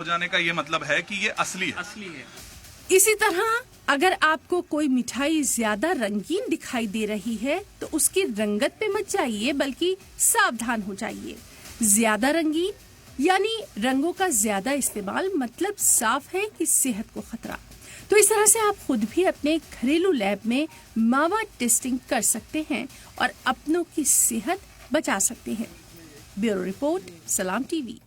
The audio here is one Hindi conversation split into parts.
हो जाने का ये मतलब है कि ये असली है। इसी तरह अगर आपको कोई मिठाई ज्यादा रंगीन दिखाई दे रही है तो उसकी रंगत पे मत जाइए, बल्कि सावधान हो जाइए। ज्यादा रंगीन यानी रंगों का ज्यादा इस्तेमाल मतलब साफ है कि सेहत को खतरा। तो इस तरह से आप खुद भी अपने घरेलू लैब में मावा टेस्टिंग कर सकते हैं और अपनों की सेहत बचा सकते हैं। ब्यूरो रिपोर्ट, सलाम टीवी।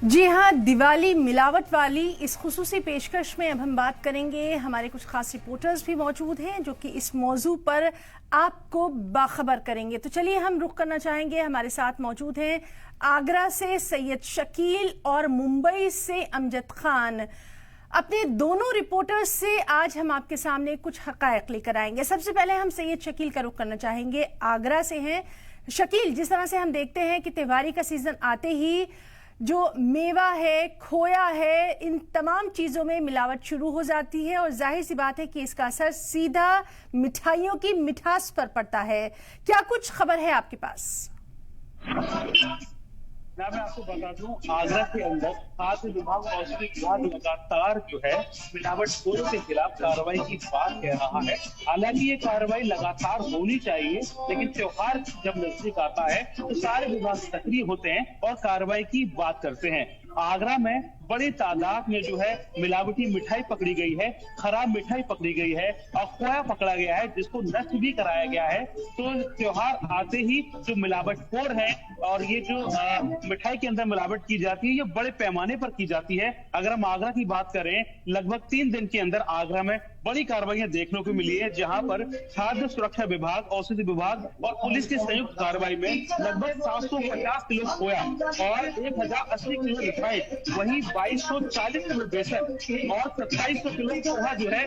जी हाँ, दिवाली मिलावट वाली इस खुसूसी पेशकश में अब हम बात करेंगे। हमारे कुछ खास रिपोर्टर्स भी मौजूद हैं जो कि इस मौजू पर आपको बाखबर करेंगे। तो चलिए हम रुख करना चाहेंगे। हमारे साथ मौजूद हैं आगरा से सैयद शकील और मुंबई से अमजद खान। अपने दोनों रिपोर्टर्स से आज हम आपके सामने कुछ हकायक लेकर आएंगे। सबसे पहले हम सैयद शकील का रुख करना चाहेंगे, आगरा से हैं। शकील, जिस तरह से हम देखते हैं कि त्योहारी का सीजन आते ही जो मेवा है, खोया है, इन तमाम चीजों में मिलावट शुरू हो जाती है और जाहिर सी बात है कि इसका असर सीधा मिठाइयों की मिठास पर पड़ता है। क्या कुछ खबर है आपके पास? मैं आपको बता दूं, आगरा के अंदर खाद्य विभाग और औषधि विभाग लगातार जो है मिलावटखोरों के खिलाफ कार्रवाई की बात कह रहा है। हालांकि ये कार्रवाई लगातार होनी चाहिए, लेकिन त्योहार जब नजदीक आता है तो सारे विभाग सक्रिय होते हैं और कार्रवाई की बात करते हैं। आगरा में बड़ी तादाद में जो है मिलावटी मिठाई पकड़ी गई है, खराब मिठाई पकड़ी गई है और खोया पकड़ा गया है, जिसको नष्ट भी कराया गया है। तो त्योहार आते ही जो मिलावटखोर है और ये जो मिठाई के अंदर मिलावट की जाती है, ये बड़े पैमाने पर की जाती है। अगर हम आगरा की बात करें, लगभग 3 दिन के अंदर आगरा में बड़ी कार्रवाइयां देखने को मिली है, जहां पर खाद्य सुरक्षा विभाग, औषधि विभाग और पुलिस की संयुक्त कार्रवाई में लगभग 750 किलो खोया और 1080 किलो मिठाई, वहीं 2240 किलो बेसन और 2700 किलो पोहा जो है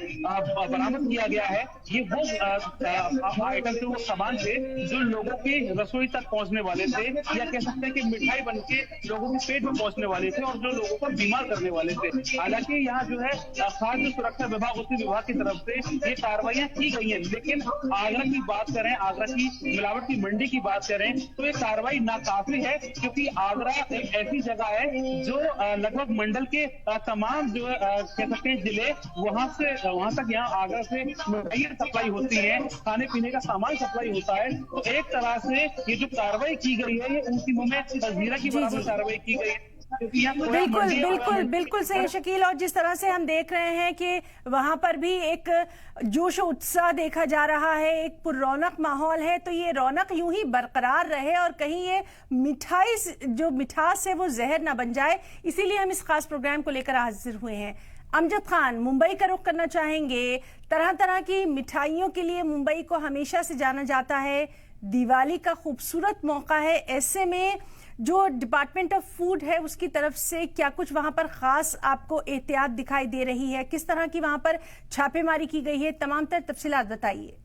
बरामद किया गया है। ये वो आइटम थे, वो सामान थे जो लोगों के रसोई तक पहुंचने वाले थे, या कह सकते हैं कि मिठाई बन के लोगों के पेट में पहुंचने वाले थे और जो लोगों को बीमार करने वाले थे। हालांकि यहाँ जो है खाद्य सुरक्षा विभाग, औषधि विभाग की तरफ से ये कार्रवाइयां की गई हैं, लेकिन आगरा की बात करें, आगरा की मिलावट की मंडी की बात करें तो ये कार्रवाई नाकाफी है, क्योंकि आगरा एक ऐसी जगह है जो लगभग मंडल के तमाम जो कह सकते हैं जिले, वहां तक यहाँ आगरा से मिठाइयां सप्लाई होती है, खाने पीने का सामान सप्लाई होता है। तो एक तरह से ये जो कार्रवाई की गई है, ये उनकी मुंह में जीरा की बराबर कार्रवाई की गई है। बिल्कुल सही शकील। और जिस तरह से हम देख रहे हैं कि वहां पर भी एक जोश और उत्साह देखा जा रहा है, एक पुररौनक माहौल है, तो ये रौनक यूं ही बरकरार रहे और कहीं ये मिठाई जो मिठास है वो जहर ना बन जाए, इसीलिए हम इस खास प्रोग्राम को लेकर हाजिर हुए हैं। अमजद खान, मुंबई का रुख करना चाहेंगे। तरह तरह की मिठाइयों के लिए मुंबई को हमेशा से जाना जाता है। दिवाली का खूबसूरत मौका है, ऐसे में जो डिपार्टमेंट ऑफ फूड है उसकी तरफ से क्या कुछ वहां पर खास आपको एहतियात दिखाई दे रही है? किस तरह की वहां पर छापेमारी की गई है? तमाम तर तफसीलात बताइए।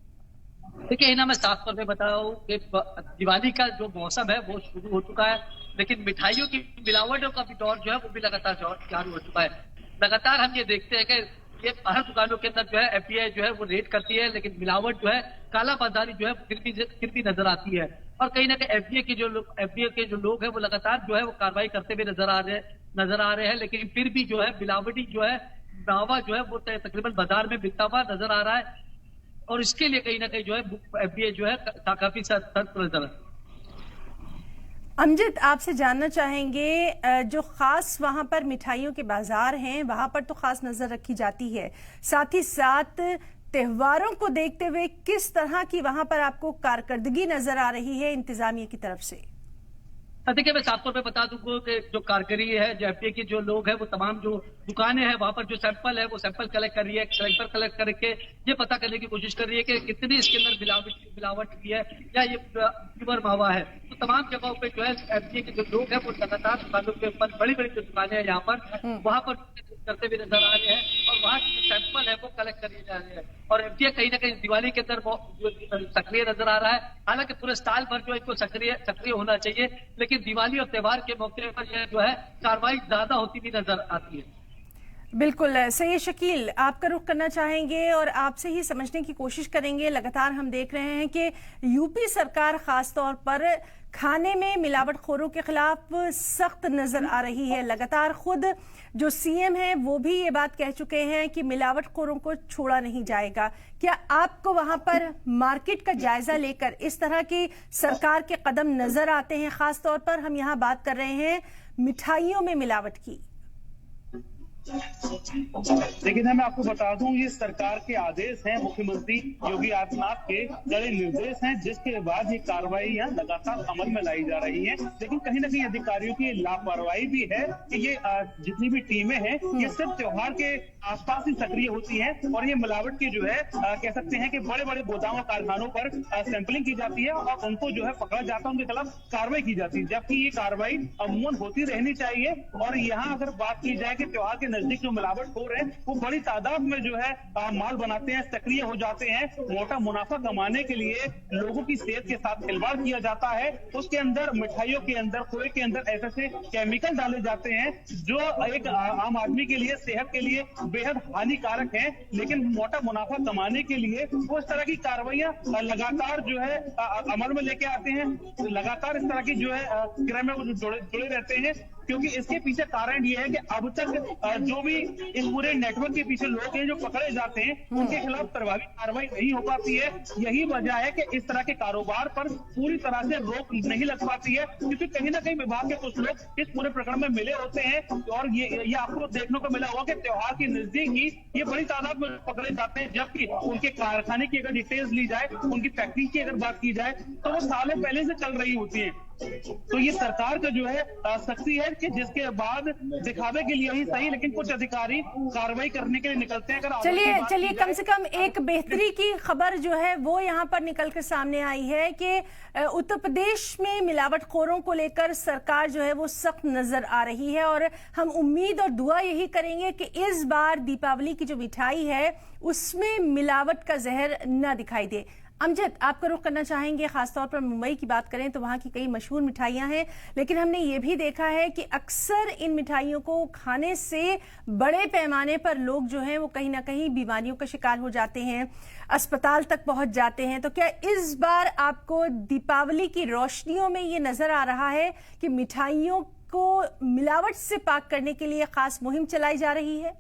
देखिए ना, मैं साफ तौर पे बताऊं कि दिवाली का जो मौसम है वो शुरू हो चुका है, लेकिन मिठाइयों की मिलावटों का भी दौर जो है वो भी लगातार जारी हो चुका है। लगातार हम ये देखते हैं कि ये हर दुकानों के अंदर जो है एफडीआई जो है वो रेड करती है, लेकिन मिलावट जो है, काला बाजारी जो है फिर भी नजर आती है। और कहीं ना कहीं एफडीए के जो लोग हैं वो लगातार जो है वो कार्रवाई करते हुए नजर आ रहे हैं, लेकिन फिर भी जो है मिलावटी जो है मावा जो है वो तकरीबन बाजार में बिकता हुआ नजर आ रहा है। और इसके लिए कहीं ना कहीं जो है एफडीए जो है काफी सतर्क नजर है। अमजद, आपसे जानना चाहेंगे, जो खास वहां पर मिठाइयों के बाजार हैं वहां पर तो खास नजर रखी जाती है, साथ ही साथ त्योहारों को देखते हुए किस तरह की वहां पर आपको कारकर्दगी नजर आ रही है इंतजामिया की तरफ से? देखिए, मैं साफ तौर पे बता दूं कि जो कारकरी है, जो एफडीए के जो लोग हैं, वो तमाम जो दुकानें हैं वहां पर जो सैंपल है वो सैंपल कलेक्ट कर रही है, सैंपल कलेक्ट करके ये पता करने की कोशिश कर रही है कि कितनी इसके अंदर मिलावट की है या ये प्योर मावा है। तो तमाम जगहों पे जो है एफडीए के जो लोग हैं वो लगातार दुकानों के ऊपर, बड़ी बड़ी जो दुकानें हैं यहाँ पर, वहां पर करते हुए नजर आ रहे हैं और वहाँ के जो सैंपल है वो कलेक्ट करे जा रहे हैं। और एफडीए कहीं ना कहीं दिवाली के अंदर सक्रिय नजर आ रहा है। हालांकि पूरे साल भर जो है इनको सक्रिय होना चाहिए, लेकिन दिवाली और त्योहार के मौके पर यह जो है कार्रवाई ज्यादा होती भी नजर आती है। बिल्कुल सैयद शकील, आपका रुख करना चाहेंगे और आपसे ही समझने की कोशिश करेंगे। लगातार हम देख रहे हैं कि यूपी सरकार खास तौर पर खाने में मिलावटखोरों के खिलाफ सख्त नजर आ रही है। लगातार खुद जो सीएम हैं वो भी ये बात कह चुके हैं कि मिलावटखोरों को छोड़ा नहीं जाएगा। क्या आपको वहां पर मार्केट का जायजा लेकर इस तरह की सरकार के कदम नजर आते हैं? खास तौर पर हम यहाँ बात कर रहे हैं मिठाइयों में मिलावट की। लेकिन मैं आपको बता दूं, ये सरकार के आदेश हैं, मुख्यमंत्री योगी आदित्यनाथ के कड़े निर्देश हैं, जिसके बाद ये कार्रवाइयां लगातार अमल में लाई जा रही हैं। लेकिन कहीं ना कहीं अधिकारियों की लापरवाही भी है कि ये जितनी भी टीमें हैं ये सिर्फ त्योहार के आसपास ही सक्रिय होती हैं और ये मिलावट की जो है कह सकते हैं कि बड़े बड़े गोदामों कारखानों पर सैंपलिंग की जाती है और उनको जो है पकड़ा जाता है, उनके खिलाफ कार्रवाई की जाती है, जबकि ये कार्रवाई अमूमन होती रहनी चाहिए। और यहाँ अगर बात की जाए कि त्योहार के नजदीक जो मिलावटखोर है वो बड़ी तादाद में जो है माल बनाते हैं, सक्रिय हो जाते हैं, मोटा मुनाफा कमाने के लिए लोगों की सेहत के साथ खिलवाड़ किया जाता है। उसके अंदर मिठाइयों के अंदर, खोए के अंदर ऐसे केमिकल डाले जाते हैं जो एक आम आदमी के लिए, सेहत के लिए बेहद हानिकारक है। लेकिन मोटा मुनाफा कमाने के लिए वो इस तरह की कार्रवाइयां लगातार जो है अमल में लेके आते हैं, लगातार इस तरह की जो है क्रम में वो जुड़े रहते हैं, क्योंकि इसके पीछे कारण ये है कि अब तक जो भी इस पूरे नेटवर्क के पीछे लोग हैं जो पकड़े जाते हैं उनके खिलाफ प्रभावी कार्रवाई नहीं हो पाती है। यही वजह है कि इस तरह के कारोबार पर पूरी तरह से रोक नहीं लग पाती है, क्योंकि कहीं ना कहीं विभाग के कुछ लोग इस पूरे प्रकरण में मिले होते हैं और ये आपको देखने को मिला होगा कि त्योहार के नजदीक ही ये बड़ी तादाद में पकड़े जाते हैं, जबकि उनके कारखाने की अगर डिटेल्स ली जाए, उनकी फैक्ट्री की अगर बात की जाए तो वो सालों पहले से चल रही होती है। तो ये सरकार का जो है सख्ती है कि जिसके बाद दिखावे के लिए ही सही, लेकिन कुछ अधिकारी कार्रवाई करने के लिए निकलते हैं। अगर चलिए कम से कम एक बेहतरी की खबर जो है वो यहाँ पर निकल कर सामने आई है कि उत्तर प्रदेश में मिलावटखोरों को लेकर सरकार जो है वो सख्त नजर आ रही है और हम उम्मीद और दुआ यही करेंगे कि इस बार दीपावली की जो मिठाई है उसमें मिलावट का जहर न दिखाई दे। अमजद, आपका रुख करना चाहेंगे। खासतौर पर मुंबई की बात करें तो वहाँ की कई मशहूर मिठाइयाँ हैं, लेकिन हमने ये भी देखा है कि अक्सर इन मिठाइयों को खाने से बड़े पैमाने पर लोग जो हैं वो कहीं ना कहीं बीमारियों का शिकार हो जाते हैं, अस्पताल तक पहुँच जाते हैं। तो क्या इस बार आपको दीपावली की रोशनियों में ये नजर आ रहा है कि मिठाइयों को मिलावट से पाक करने के लिए खास मुहिम चलाई जा रही है?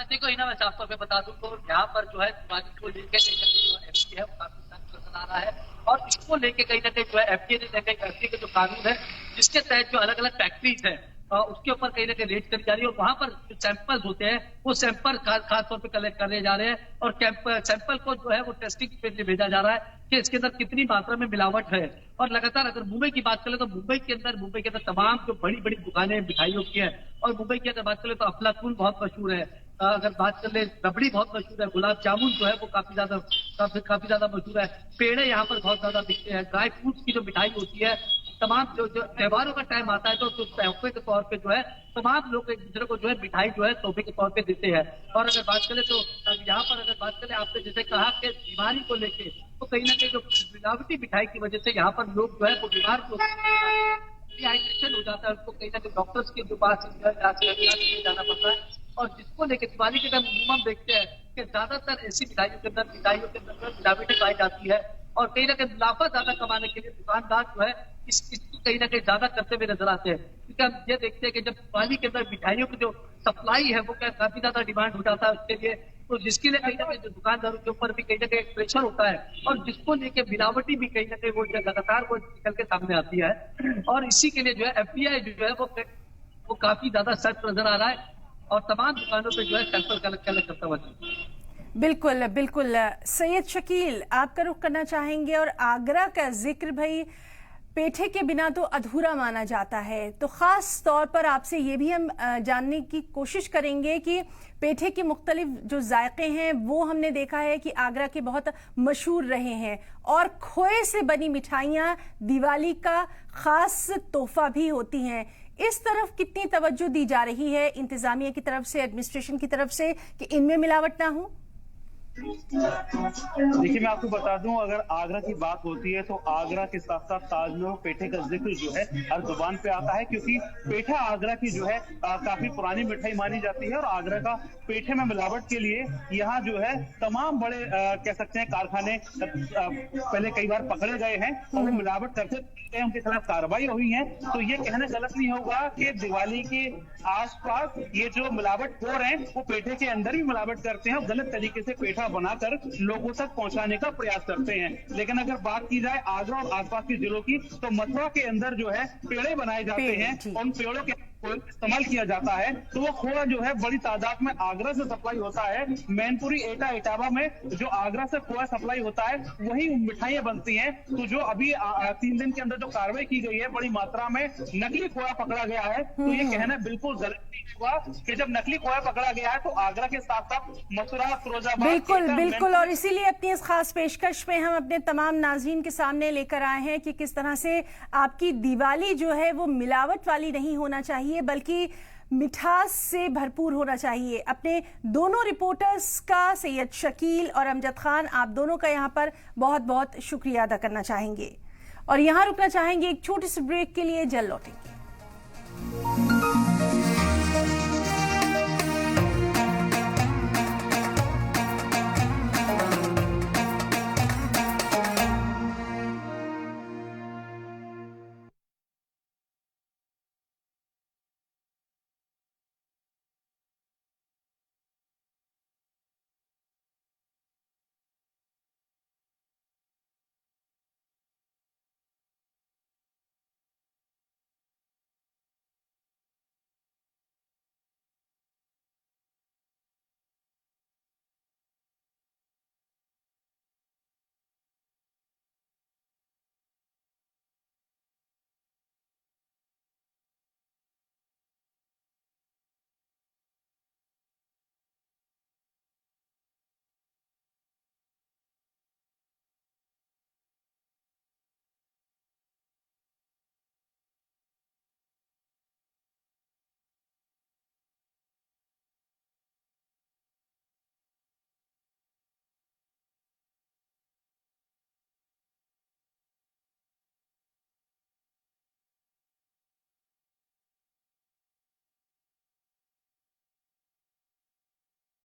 देखो इना मैं साफ तौर पे बता दूं तो यहाँ पर जो है दिवाली को लेकर एफडीए है वो काफी सख्त नजर आ रहा है और इसको लेके कहीं ना कहीं जो है एफडीए के जो कानून है जिसके तहत जो अलग अलग फैक्ट्रीज है उसके ऊपर कहीं ना कहीं रेड करी जा रही है और वहां पर जो सैंपल्स होते हैं वो सैंपल खास तौर पे कलेक्ट करने जा रहे हैं और सैंपल को जो है वो टेस्टिंग पे लिए भेजा जा रहा है कि इसके अंदर कितनी मात्रा में मिलावट है। और लगातार अगर मुंबई की बात करें तो मुंबई के अंदर तमाम जो बड़ी बड़ी दुकानें मिठाइयों की है और मुंबई की अगर बात करें तो अफलातून बहुत मशहूर है, अगर बात कर ले रबड़ी बहुत मशहूर है, गुलाब जामुन जो है वो काफी ज्यादा मशहूर है, पेड़े यहाँ पर बहुत ज्यादा बिकते हैं, ड्राई फ्रूट्स की जो मिठाई होती है, तमाम जो त्योहारों का टाइम आता है तो तोहफे के तौर पे जो है तमाम लोग एक दूसरे को जो है मिठाई जो है तोहफे के तौर पे देते हैं। और अगर बात करें तो यहाँ पर अगर बात करें आपने जैसे कहा कि बीमारी को लेके तो कहीं ना कहीं जो मिलावटी मिठाई की वजह से यहाँ पर लोग जो है वो बीमार डिहाइड्रेशन हो जाता है, उनको कहीं ना कहीं डॉक्टर्स के जो पास जाना पड़ता है। और जिसको लेकर दिवाली के टाइम अमूमन देखते हैं कि ज्यादातर ऐसी मिठाइयों के अंदर मिलावटें पाई जाती है और कहीं ना कहीं मुनाफा ज्यादा कमाने के लिए दुकानदार जो है इसको कहीं ना कहीं ज्यादा करते हुए नजर आते हैं। क्योंकि हम ये देखते हैं कि जब दिवाली के अंदर मिठाइयों की जो सप्लाई है वो काफी ज्यादा डिमांड हो जाता है उसके लिए, तो जिसके लिए कहीं ना कहीं दुकानदारों के ऊपर भी कहीं ना कहीं प्रेशर होता है और जिसको लेके मिलावटी भी कहीं ना कहीं वो लगातार वो निकल के सामने आती है। और इसी के लिए जो है एफडीआई जो है वो काफी ज्यादा सख्त नजर आ रहा है और तमाम दुकानों पे जो है सैंपल कलेक्ट करता हुआ। बिल्कुल बिल्कुल। सैयद शकील, आपका रुख करना चाहेंगे और आगरा का जिक्र भाई पेठे के बिना तो अधूरा माना जाता है, तो खास तौर पर आपसे ये भी हम जानने की कोशिश करेंगे कि पेठे के मुख्तलिफ जो जायके हैं वो हमने देखा है कि आगरा के बहुत मशहूर रहे हैं और खोए से बनी मिठाइयाँ दिवाली का खास तोहफा भी होती हैं। इस तरफ कितनी तवज्जो दी जा रही है इंतजामिया की तरफ से, एडमिनिस्ट्रेशन की तरफ से कि इनमें मिलावट ना हो? देखिए, मैं आपको बता दूं, अगर आगरा की बात होती है तो आगरा के साथ साथ ताजमहल पेठे का जिक्र जो है हर जुबान पे आता है, क्योंकि पेठा आगरा की जो है काफी पुरानी मिठाई मानी जाती है। और आगरा का पेठे में मिलावट के लिए यहाँ जो है तमाम बड़े कह सकते हैं कारखाने पहले कई बार पकड़े गए हैं और वो मिलावट करते हैं, उनके खिलाफ कार्रवाई हुई है। तो ये कहना गलत नहीं होगा कि दिवाली के आसपास ये जो मिलावटखोर हैं वो पेठे के अंदर भी मिलावट करते हैं और गलत तरीके से पेठा बनाकर लोगों तक पहुंचाने का प्रयास करते हैं। लेकिन अगर बात की जाए आगरा और आसपास के जिलों की, तो मथुरा के अंदर जो है पेड़े बनाए जाते हैं, उन पेड़ों के इस्तेमाल किया जाता है। तो वो खोआ जो है बड़ी तादाद में आगरा से सप्लाई होता है। मैनपुरी, एटा, इटावा में जो आगरा से खोआ सप्लाई होता है वही मिठाइयां बनती हैं। तो जो अभी 3 दिन के अंदर जो कार्रवाई की गई है, बड़ी मात्रा में नकली खोआ पकड़ा गया है। तो ये कहना बिल्कुल गलत नहीं हुआ कि जब नकली खोआ पकड़ा गया है तो आगरा के साथ साथ मथुरा, फिरोजाबाद, बिल्कुल। और इसीलिए अपनी इस खास पेशकश में हम अपने तमाम नाज़रीन के सामने लेकर आए हैं कि किस तरह से आपकी दिवाली जो है वो मिलावट वाली नहीं होना चाहिए, बल्कि मिठास से भरपूर होना चाहिए। अपने दोनों रिपोर्टर्स का, सैयद शकील और अमजद खान, आप दोनों का यहाँ पर बहुत बहुत शुक्रिया अदा करना चाहेंगे और यहाँ रुकना चाहेंगे एक छोटे से ब्रेक के लिए। जल्द लौटेंगे।